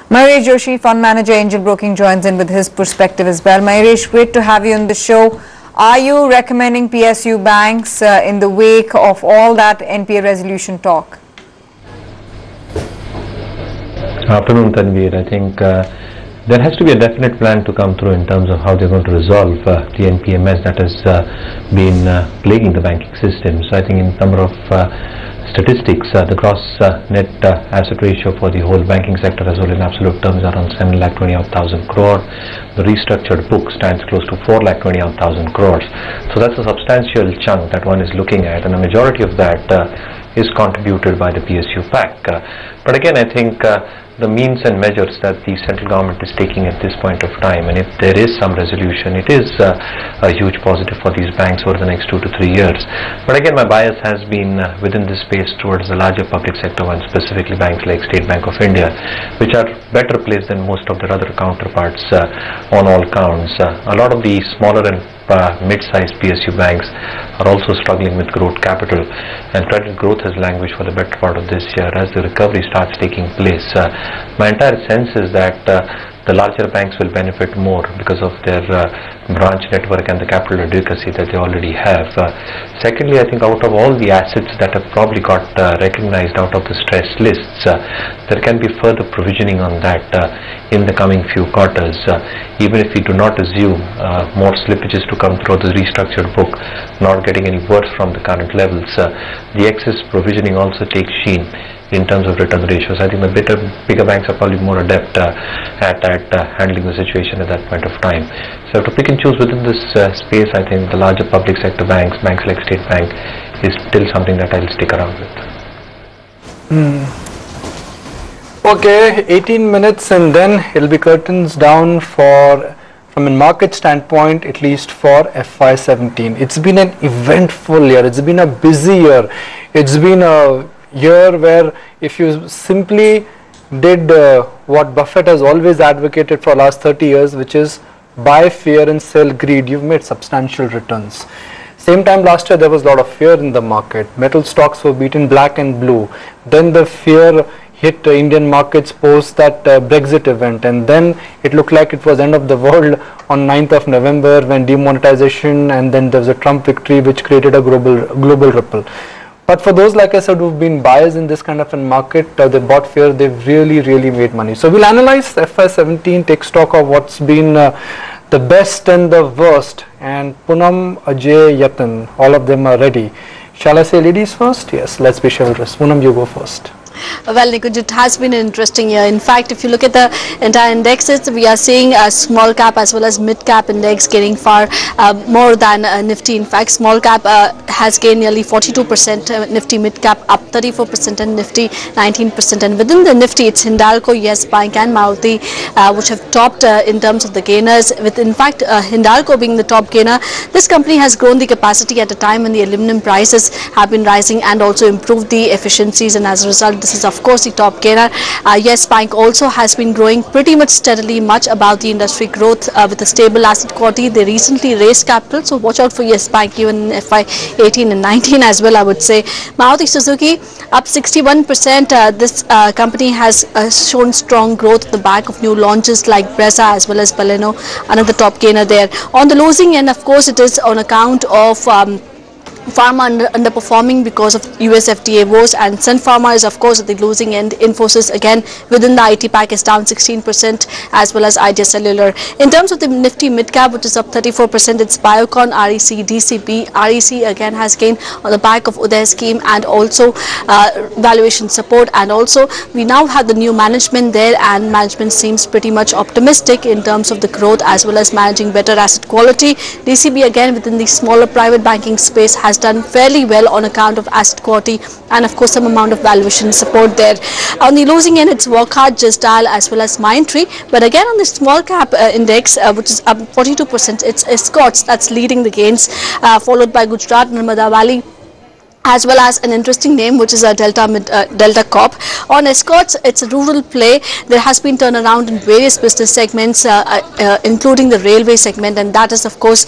Mayuresh Joshi, fund manager, Angel Broking, joins in with his perspective as well. Mayuresh, great to have you on the show. Are you recommending PSU banks in the wake of all that NPA resolution talk? Afternoon, Tanveer. I think there has to be a definite plan to come through in terms of how they're going to resolve the NPA mess that has been plaguing the banking system. So I think in number of statistics, the gross net asset ratio for the whole banking sector as well in absolute terms around 7,20,000 crore. The restructured book stands close to 4,20,000 crores. So that's a substantial chunk that one is looking at, and the majority of that is contributed by the PSU pack. But again, I think the means and measures that the central government is taking at this point of time, and if there is some resolution, it is a huge positive for these banks over the next 2 to 3 years. But again, my bias has been within this space towards the larger public sector ones, specifically banks like State Bank of India, which are better placed than most of their other counterparts on all counts. A lot of the smaller and mid-sized PSU banks are also struggling with growth capital, and credit growth has languished for the better part of this year. As the recovery starts taking place, my entire sense is that the larger banks will benefit more because of their branch network and the capital adequacy that they already have. Secondly, I think out of all the assets that have probably got recognized out of the stress lists, there can be further provisioning on that in the coming few quarters. Even if we do not assume more slippages to come through the restructured book, not getting any worse from the current levels, the excess provisioning also takes sheen in terms of return ratios. I think the bigger banks are probably more adept at handling the situation at that point of time. So to pick and choose within this space, I think the larger public sector banks like State Bank, is still something that I'll stick around with. Okay, 18 minutes and then it'll be curtains down from a market standpoint, at least for FY17. It's been an eventful year. It's been a busy year. It's been a year where if you simply did what Buffett has always advocated for the last 30 years, which is buy fear and sell greed, you've made substantial returns. Same time last year there was a lot of fear in the market. Metal stocks were beaten black and blue. Then the fear hit Indian markets post that Brexit event, and then it looked like it was end of the world on 9th of November when demonetization, and then there was a Trump victory which created a global ripple. But for those, like I said, who've been buyers in this kind of a market, they bought fear, they've really made money. So we'll analyze FY17, take stock of what's been the best and the worst. And Poonam, Ajay, Yatan, all of them are ready. Shall I say ladies first? Yes, let's be chivalrous. Poonam, you go first. Well, Nikunj, it has been an interesting year. In fact, if you look at the entire indexes, we are seeing a small cap as well as mid cap index gaining far more than Nifty. In fact, small cap has gained nearly 42%, Nifty mid cap up 34%, and Nifty 19%. And within the Nifty, it's Hindalco, Yes Bank and Maruti which have topped in terms of the gainers, with in fact Hindalco being the top gainer. This company has grown the capacity at a time when the aluminum prices have been rising and also improved the efficiencies, and as a result, this is of course the top gainer. Yes Bank also has been growing pretty much steadily, much above the industry growth with a stable asset quality. They recently raised capital, so watch out for Yes Bank even in FY18 and 19 as well, I would say. Maruti Suzuki up 61%. This company has shown strong growth at the back of new launches like Brezza as well as Baleno, another top gainer there. On the losing end, of course, it is on account of Pharma underperforming because of US FDA woes, and Sun Pharma is of course at the losing end. Infosys again within the IT pack is down 16%, as well as Idea Cellular. In terms of the Nifty mid cap, which is up 34%, it's Biocon, REC, DCP. REC again has gained on the back of Uday scheme and also valuation support, and also we now have the new management there, and management seems pretty much optimistic in terms of the growth as well as managing better asset quality. DCB again within the smaller private banking space has done fairly well on account of asset quality and of course some amount of valuation support there. On the losing end, it's Wockhardt, Just Dial as well as Mindtree, but again on the small cap index which is up 42%, it's Escorts that's leading the gains, followed by Gujarat, Narmada Valley as well as an interesting name, which is a Delta Corp. On Escorts, it's a rural play. There has been turnaround in various business segments, including the railway segment, and that is of course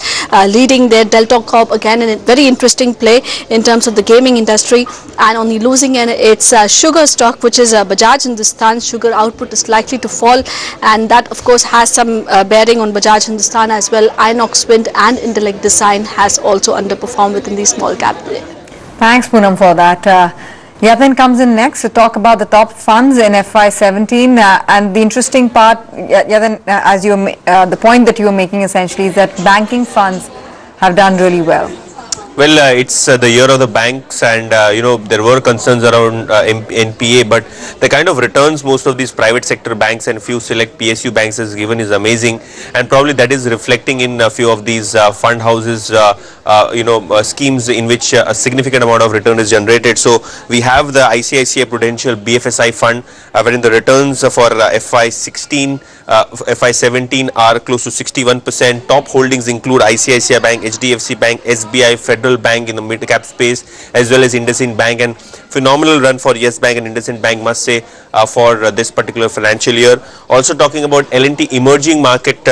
leading their Delta Corp again in a very interesting play in terms of the gaming industry. And on the losing end, it's sugar stock, which is Bajaj Hindustan. Sugar output is likely to fall, and that of course has some bearing on Bajaj Hindustan as well. Inox Wind and Intellect Design has also underperformed within the small cap play. Thanks, Poonam, for that. Yatin comes in next to talk about the top funds in FY17, and the interesting part, Yatin, as you the point that you were making essentially is that banking funds have done really well. Well, it's the year of the banks, and there were concerns around NPA, but the kind of returns most of these private sector banks and few select PSU banks has given is amazing, and probably that is reflecting in a few of these fund houses schemes in which a significant amount of return is generated. So we have the ICICI Prudential BFSI fund, wherein the returns for FY16 FY17 are close to 61%. Top holdings include ICICI Bank, HDFC Bank, SBI, Federal Bank in the mid-cap space, as well as IndusInd Bank, and phenomenal run for Yes Bank and IndusInd Bank, must say, for this particular financial year. Also talking about L&T Emerging Market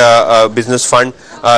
Business Fund,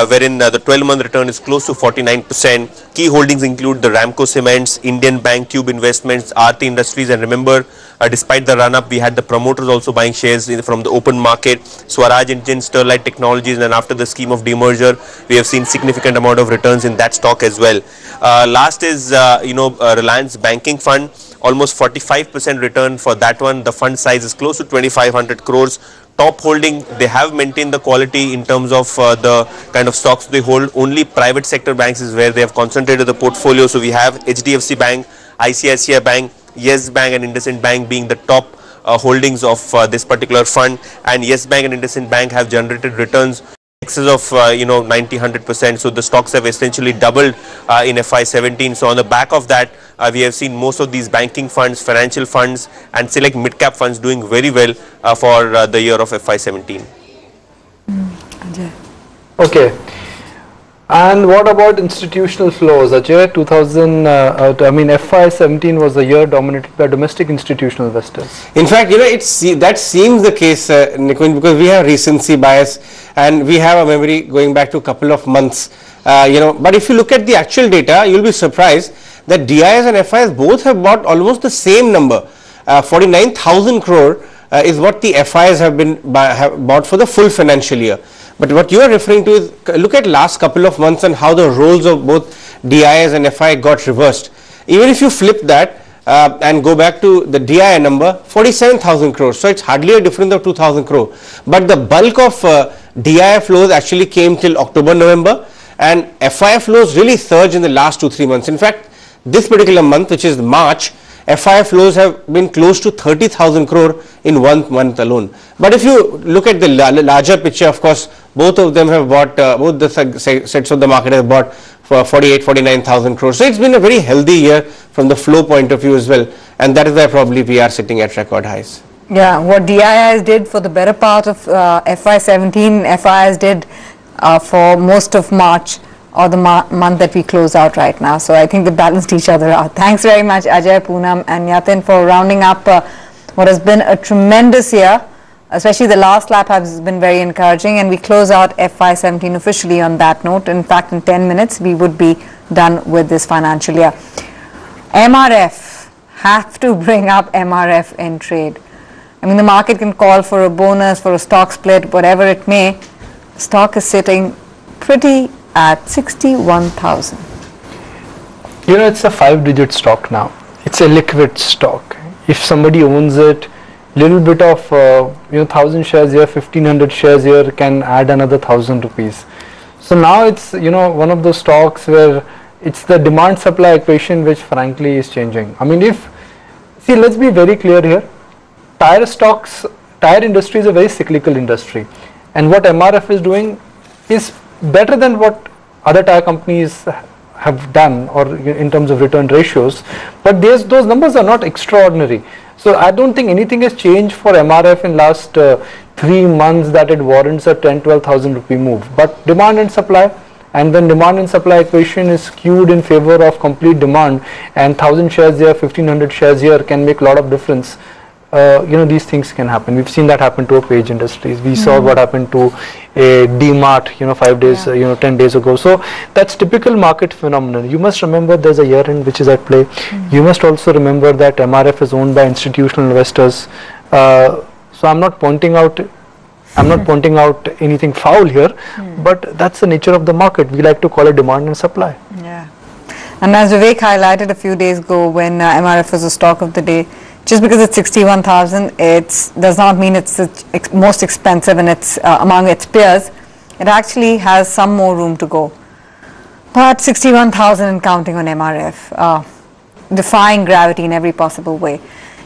wherein the 12-month return is close to 49%. Key holdings include the Ramco Cements, Indian Bank, Tube Investments, Aarti Industries, and remember, despite the run-up, we had the promoters also buying shares from the open market, Swaraj Engine, Sterlite Technologies, and after the scheme of demerger, we have seen significant amount of returns in that stock as well. Last is, Reliance Banking Fund, almost 45% return for that one. The fund size is close to 2,500 crores. Top holding, they have maintained the quality in terms of the kind of stocks they hold. Only private sector banks is where they have concentrated the portfolio. So we have HDFC Bank, ICICI Bank, Yes Bank and IndusInd Bank being the top holdings of this particular fund, and Yes Bank and IndusInd Bank have generated returns excess of 90-100%. So the stocks have essentially doubled in FY17. So on the back of that, we have seen most of these banking funds, financial funds, and select mid-cap funds doing very well for the year of FY17. Okay. And what about institutional flows, Ajay? FY17 was a year dominated by domestic institutional investors. In fact, that seems the case, Nikunj, because we have recency bias and we have a memory going back to a couple of months. But if you look at the actual data, you'll be surprised that DIS and FIs both have bought almost the same number. 49,000 crore is what the FIs have bought for the full financial year. But what you are referring to is, look at last couple of months and how the roles of both DIS and FI got reversed. Even if you flip that and go back to the DI number, 47,000 crores. So it's hardly a difference of 2,000 crore. But the bulk of DI flows actually came till October, November, and FI flows really surged in the last 2-3 months. In fact, this particular month, which is March, FI flows have been close to 30,000 crore in 1 month alone. But if you look at the larger picture, of course, both of them have bought, both the sets of the market have bought for 49,000 crores. So it's been a very healthy year from the flow point of view as well. And that is why probably we are sitting at record highs. Yeah, what DIIs did for the better part of FY17, FIs did for most of March, or the month that we close out right now. So I think they balanced each other out. Thanks very much, Ajay, Poonam and Yatin, for rounding up what has been a tremendous year. Especially the last lap has been very encouraging, and we close out FY17 officially on that note. In fact, in 10 minutes, we would be done with this financial year. MRF, have to bring up MRF in trade. I mean, the market can call for a bonus, for a stock split, whatever it may. Stock is sitting pretty at 61,000. It's a 5-digit stock now. It's a liquid stock. If somebody owns it, little bit of 1,000 shares here, 1,500 shares here can add another 1,000 rupees. So now it's one of those stocks where it's the demand supply equation which frankly is changing. I mean, let's be very clear here. Tire industry is a very cyclical industry, and what MRF is doing is better than what other tire companies have done, or in terms of return ratios, but those numbers are not extraordinary. So I don't think anything has changed for MRF in last 3 months that it warrants a 10-12,000 rupee move. But demand and supply, And when demand and supply equation is skewed in favor of complete demand, and 1,000 shares there, 1,500 shares here can make a lot of difference. These things can happen. We've seen that happen to a Page Industries. We saw what happened to a D-Mart, 5 days, 10 days ago. So that's typical market phenomenon. You must remember there's a year end which is at play. You must also remember that MRF is owned by institutional investors. So I'm not pointing out anything foul here, but that's the nature of the market. We like to call it demand and supply. Yeah. And as Vivek highlighted a few days ago, when MRF was the stock of the day, just because it's 61,000, it does not mean it's the most expensive and it's among its peers. It actually has some more room to go. But 61,000 and counting on MRF, defying gravity in every possible way.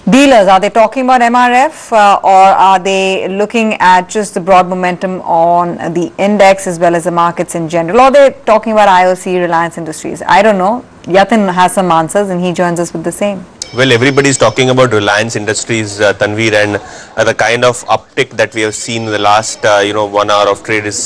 Dealers, are they talking about MRF or are they looking at just the broad momentum on the index as well as the markets in general? Or they're talking about IOC, Reliance Industries? I don't know. Yatin has some answers and he joins us with the same. Well, everybody is talking about Reliance Industries, Tanveer, and the kind of uptick that we have seen in the last 1 hour of trade is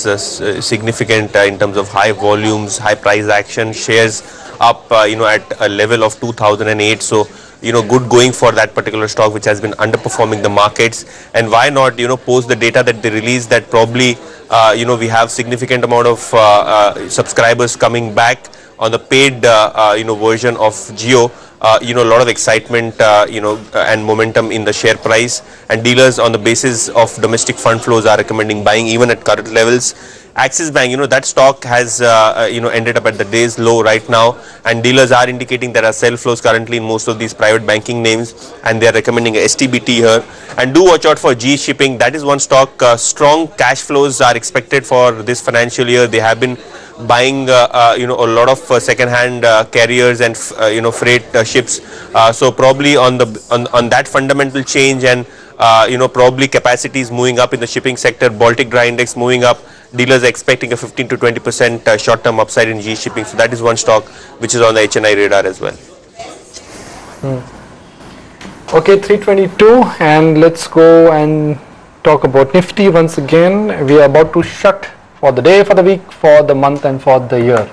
significant in terms of high volumes, high price action, shares up at a level of 2008. So good going for that particular stock, which has been underperforming the markets. And why not post the data that they released, that probably we have significant amount of subscribers coming back on the paid version of Jio. A lot of excitement and momentum in the share price, and dealers on the basis of domestic fund flows are recommending buying even at current levels. Axis Bank, that stock has ended up at the day's low right now, and dealers are indicating there are sell flows currently in most of these private banking names, and they are recommending a STBT here. And do watch out for GE Shipping. That is one stock. Strong cash flows are expected for this financial year. They have been buying a lot of second-hand carriers and freight ships. So probably on that fundamental change, and probably capacities moving up in the shipping sector, Baltic Dry Index moving up, dealers are expecting a 15 to 20% short-term upside in GE Shipping. So that is one stock which is on the HNI radar as well. Okay, 322, and let's go and talk about Nifty once again. We are about to shut for the day, for the week, for the month and for the year.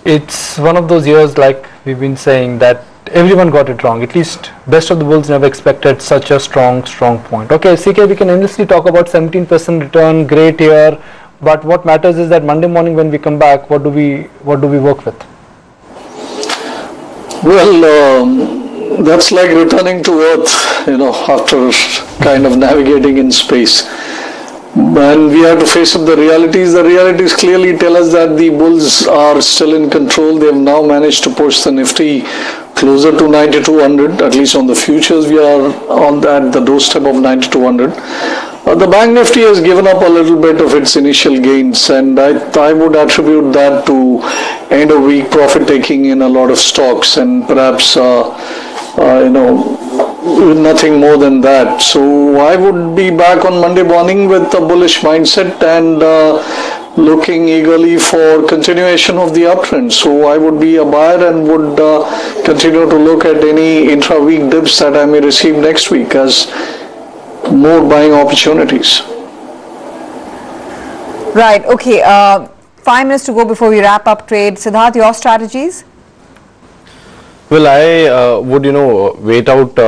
It's one of those years, like we've been saying, that everyone got it wrong. At least best of the bulls never expected such a strong point. Okay, CK, we can endlessly talk about 17% return, great year, but what matters is that Monday morning when we come back, what do we work with? Well, that's like returning to Earth, after kind of navigating in space. And we have to face up the realities. The realities clearly tell us that the bulls are still in control. They have now managed to push the Nifty closer to 9200, at least on the futures. We are at the doorstep of 9200. The Bank Nifty has given up a little bit of its initial gains, and I would attribute that to end of week profit taking in a lot of stocks, and perhaps nothing more than that. So I would be back on Monday morning with a bullish mindset and looking eagerly for continuation of the uptrend. So I would be a buyer and would continue to look at any intra-week dips that I may receive next week as more buying opportunities. Right, okay, 5 minutes to go before we wrap up trade. Siddharth, your strategies? Well, I would wait out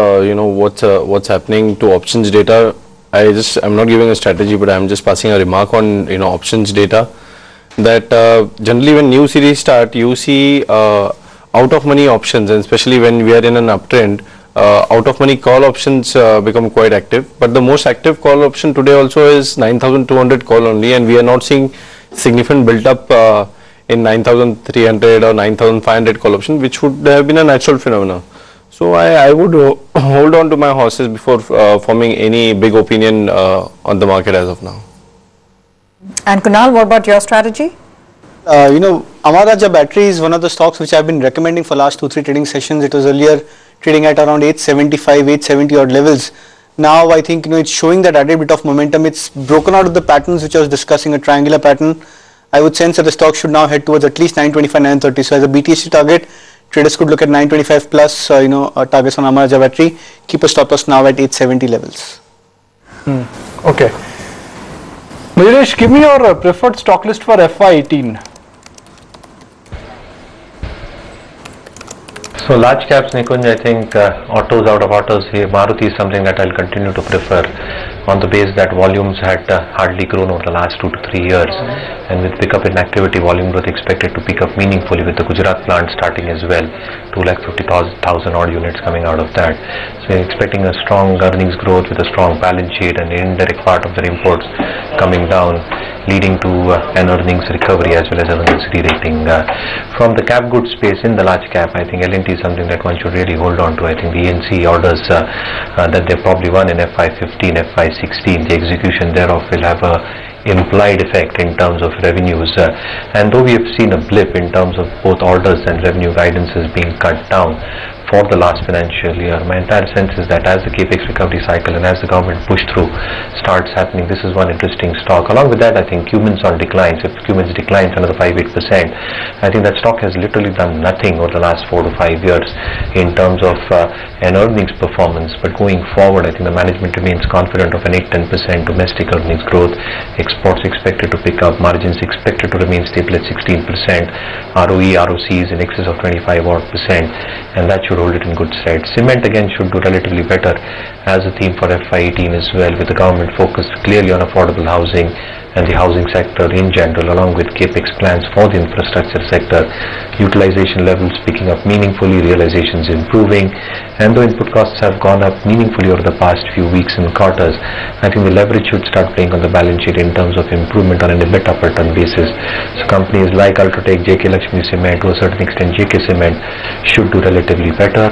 what's happening to options data. I'm not giving a strategy, but I'm just passing a remark on options data, that generally when new series start, you see out of money options, and especially when we are in an uptrend, out of money call options become quite active. But the most active call option today also is 9200 call only, and we are not seeing significant built up in 9300 or 9500 call option, which would have been a natural phenomenon. So I would hold on to my horses before forming any big opinion on the market as of now. And Kunal, what about your strategy? Amara Raja Battery is one of the stocks which I've been recommending for last 2-3 trading sessions. It was earlier trading at around 875, 870 odd levels. Now I think it's showing that added bit of momentum. It's broken out of the patterns which I was discussing, a triangular pattern. I would sense that the stock should now head towards at least 925, 930. So as a BTC target, traders could look at 925 plus targets on Amara Raja Battery. Keep a stop loss now at 870 levels. Okay. Mayuresh, give me your preferred stock list for FY18. So large caps, Nikunj, I think autos out of autos here, Maruti is something that I'll continue to prefer on the base that volumes had hardly grown over the last 2 to 3 years, and with pickup in activity, volume growth expected to pick up meaningfully with the Gujarat plant starting as well, 250,000 odd units coming out of that. So we're expecting a strong earnings growth with a strong balance sheet and the indirect part of their imports coming down, leading to an earnings recovery as well as earnings re-rating. From the cap goods space in the large cap, I think L&T is something that one should really hold on to. I think the ENC orders that they probably won in FY15, FY16, the execution thereof will have a implied effect in terms of revenues, and though we have seen a blip in terms of both orders and revenue guidances being cut down for the last financial year, my entire sense is that as the capex recovery cycle and as the government push through starts happening, this is one interesting stock. Along with that, I think Cummins on declines. If Cummins declines another 5-8%, I think that stock has literally done nothing over the last 4 to 5 years in terms of an earnings performance. But going forward, I think the management remains confident of an 8-10% domestic earnings growth. Exports expected to pick up, margins expected to remain stable at 16%, ROE, ROCs in excess of 25%, and that should hold it in good stead. Cement again should do relatively better as a theme for FY18 as well, with the government focused clearly on affordable housing and the housing sector in general, along with capex plans for the infrastructure sector. Utilization levels picking up meaningfully, realizations improving, and though input costs have gone up meaningfully over the past few weeks and quarters, I think the leverage should start playing on the balance sheet in terms of improvement on an EBITDA per ton basis. So companies like Ultratech, JK Lakshmi Cement, to a certain extent JK Cement, should do relatively better.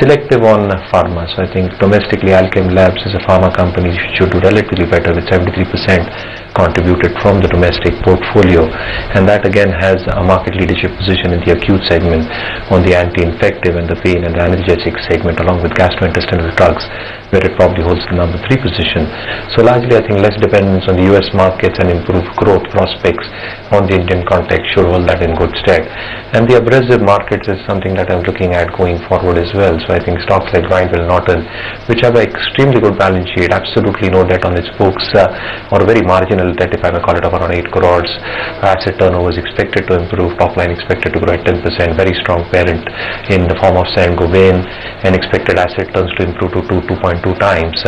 Selective on pharma, so I think domestically Alchem Labs as a pharma company should do relatively better with 73% contributed from the domestic portfolio, and that again has a market leadership position in the acute segment on the anti-infective and the pain and the analgesic segment, along with gastrointestinal drugs, where it probably holds the number 3 position. So largely I think less dependence on the US markets and improved growth prospects on the Indian context should hold that in good stead. And the abrasive markets is something that I'm looking at going forward as well. So I think stocks like Grindwell Norton, which have an extremely good balance sheet, absolutely no debt on its books, or a very marginal debt, if I may call it, of around 8 crores. Asset turnover is expected to improve, top line expected to grow at 10%, very strong parent in the form of Saint-Gobain, and expected asset turns to improve to 2.2 times.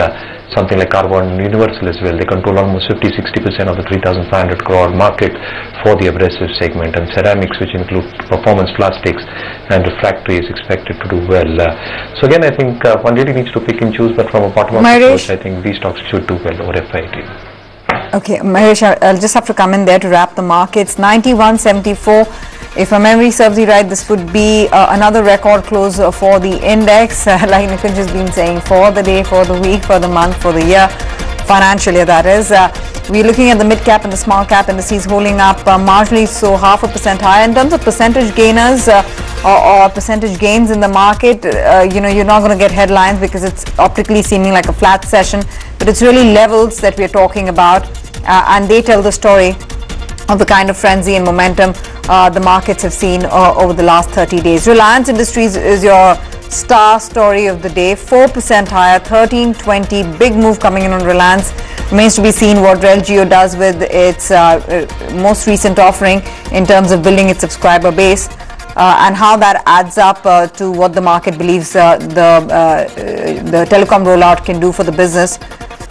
Something like Carbon Universal as well, they control almost 50-60% of the 3,500 crore market for the abrasive segment, and ceramics, which include performance plastics and refractory, is expected to do well. So again, I think one really needs to pick and choose, but from a bottom-up approach, I think these stocks should do well over FY18. Okay, Mahesh, I'll just have to come in there to wrap the markets. 91.74. If my memory serves me right, this would be another record close for the index, like Nikunj has been saying, for the day, for the week, for the month, for the year, financial year that is. We're looking at the mid cap and the small cap indices holding up marginally, so 0.5% higher. In terms of percentage gainers or percentage gains in the market, you're not going to get headlines because it's optically seeming like a flat session, but it's really levels that we're talking about, and they tell the story of the kind of frenzy and momentum the markets have seen over the last 30 days. Reliance Industries is your star story of the day, 4% higher, 13.20, big move coming in on Reliance. Remains to be seen what RelGeo does with its most recent offering in terms of building its subscriber base, and how that adds up to what the market believes the telecom rollout can do for the business.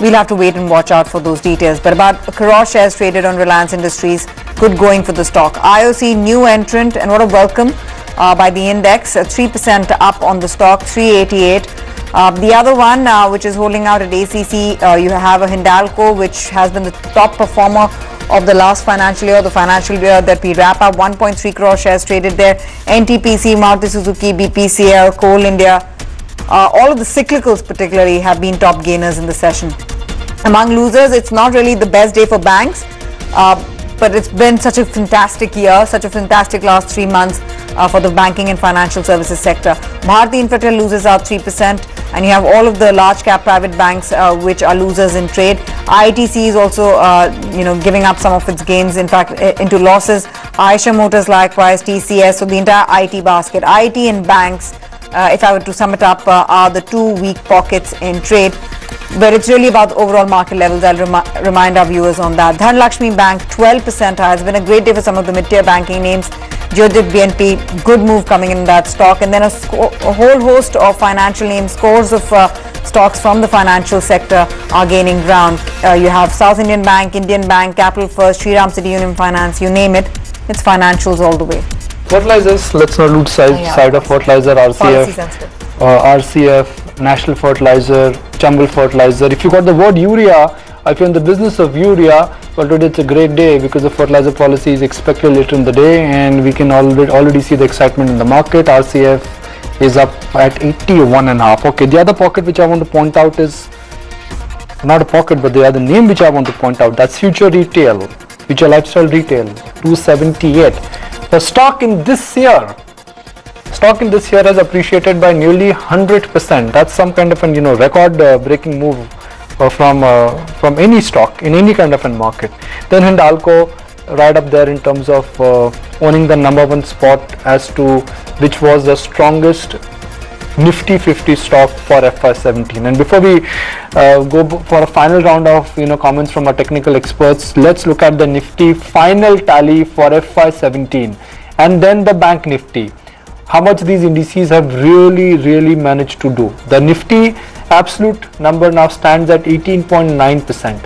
We'll have to wait and watch out for those details. But about a crore shares traded on Reliance Industries, good going for the stock. IOC, new entrant, and what a welcome by the index, 3% up on the stock, 388. The other one, which is holding out at ACC, you have a Hindalco, which has been the top performer of the last financial year, the financial year that we wrap up. 1.3 crore shares traded there. NTPC, Maruti Suzuki, BPCL, Coal India, all of the cyclicals particularly have been top gainers in the session. Among losers, it's not really the best day for banks, but it's been such a fantastic year, such a fantastic last 3 months for the banking and financial services sector. Bharti Infratel loses out 3%, and you have all of the large cap private banks which are losers in trade. ITC is also giving up some of its gains, in fact into losses. Eicher Motors likewise, TCS, so the entire IT basket. IT and banks, if I were to sum it up, are the 2 weak pockets in trade. But it's really about the overall market levels. I'll remind our viewers on that. Dhanlaxmi Bank, 12% higher. It's been a great day for some of the mid-tier banking names. Jyotjit BNP, good move coming in that stock. And then a whole host of financial names, scores of stocks from the financial sector are gaining ground. You have South Indian Bank, Indian Bank, Capital First, Shriram City Union Finance, you name it. It's financials all the way. Fertilizers, let's not lose side of fertilizer, RCF, National Fertilizer, Chambal Fertilizer. If you got the word urea, if you're in the business of urea, well, today it's a great day because the fertilizer policy is expected later in the day, and we can already see the excitement in the market. RCF is up at 81.5. Okay, the other pocket which I want to point out is not a pocket, but the other name which I want to point out, that's Future Retail, Future Lifestyle Retail, 278. The stock in this year has appreciated by nearly 100%. That's some kind of an record-breaking move from any stock in any kind of a market. Then Hindalco right up there in terms of owning the #1 spot as to which was the strongest Nifty 50 stock for FY17. And before we go for a final round of comments from our technical experts, let's look at the Nifty final tally for FY17 and then the Bank Nifty. How much these indices have really managed to do. The Nifty absolute number now stands at 18.9%.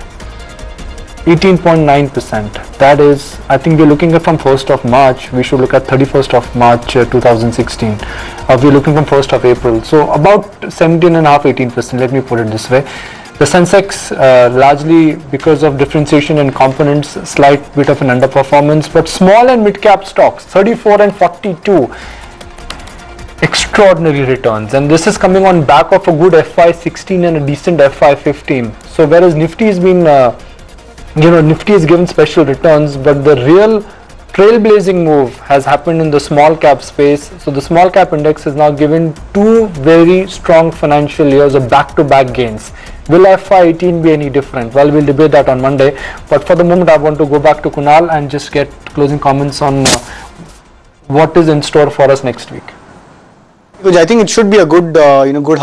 18.9%. That is, I think we're looking at from 1st of March. We should look at 31st of March 2016. We're looking from 1st of April. So about 17.5-18%. Let me put it this way. The Sensex, largely because of differentiation in components, slight bit of an underperformance. But small and mid-cap stocks, 34 and 42. Extraordinary returns, and this is coming on back of a good FY16 and a decent FY15. So whereas Nifty has been, Nifty has given special returns, but the real trailblazing move has happened in the small cap space. So the small cap index has now given 2 very strong financial years of back-to-back gains. Will FY18 be any different? Well, we'll debate that on Monday. But for the moment, I want to go back to Kunal and just get closing comments on what is in store for us next week. Because I think it should be a good, good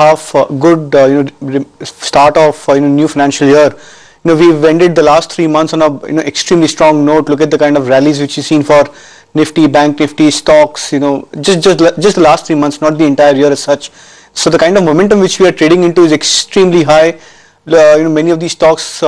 start of new financial year. We've ended the last 3 months on a extremely strong note. Look at the kind of rallies which you've seen for Nifty, Bank Nifty, stocks. Just the last 3 months, not the entire year as such. So the kind of momentum which we are trading into is extremely high. Many of these stocks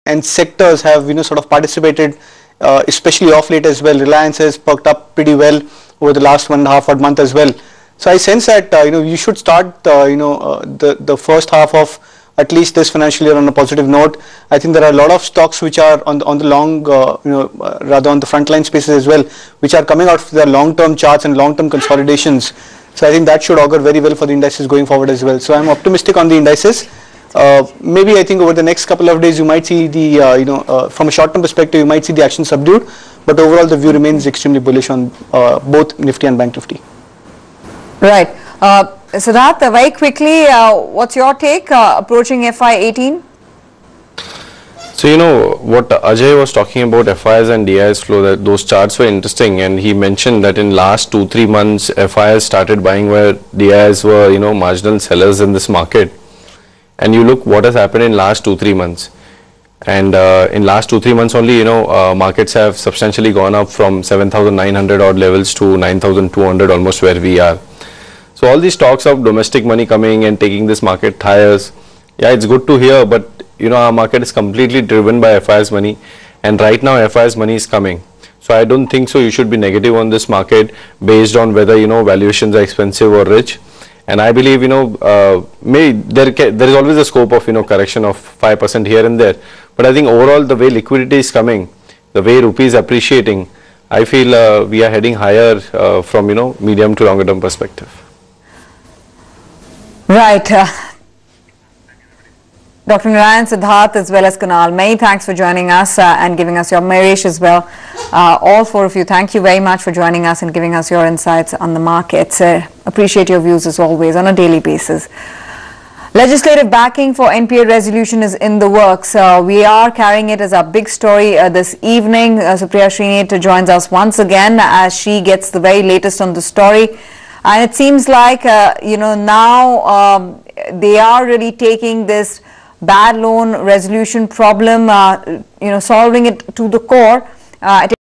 and sectors have sort of participated, especially off late as well. Reliance has perked up pretty well over the last 1.5 odd month as well. So I sense that you should start the first half of at least this financial year on a positive note. I think there are a lot of stocks which are on the long, rather on the frontline spaces as well, which are coming out for their long-term charts and long-term consolidations. So I think that should augur very well for the indices going forward as well. So I'm optimistic on the indices. Maybe I think over the next couple of days you might see the from a short-term perspective you might see the action subdued, but overall the view remains extremely bullish on both Nifty and Bank Nifty. Right. Siddharth, very quickly, what's your take approaching FY18? So what Ajay was talking about FIs and DIs flow, that those charts were interesting, and he mentioned that in last 2-3 months FIs started buying where DIs were marginal sellers in this market. And you look what has happened in last 2-3 months, and in last 2-3 months only markets have substantially gone up from 7,900 odd levels to 9,200 almost where we are. So all these talks of domestic money coming and taking this market higher, yeah, it's good to hear, but our market is completely driven by FIs money, and right now FIs money is coming. So I don't think so you should be negative on this market based on whether valuations are expensive or rich. And I believe maybe there is always a scope of correction of 5% here and there, but I think overall the way liquidity is coming, the way rupee is appreciating, I feel we are heading higher from medium to longer term perspective. Right. Dr. Narayan, Siddharth as well as Kunal, many thanks for joining us and giving us your Mahesh as well. All 4 of you, thank you very much for joining us and giving us your insights on the markets. Appreciate your views as always on a daily basis. Legislative backing for NPA resolution is in the works. We are carrying it as a big story this evening. Supriya Srinath joins us once again as she gets the very latest on the story. And it seems like, now they are really taking this bad loan resolution problem, solving it to the core.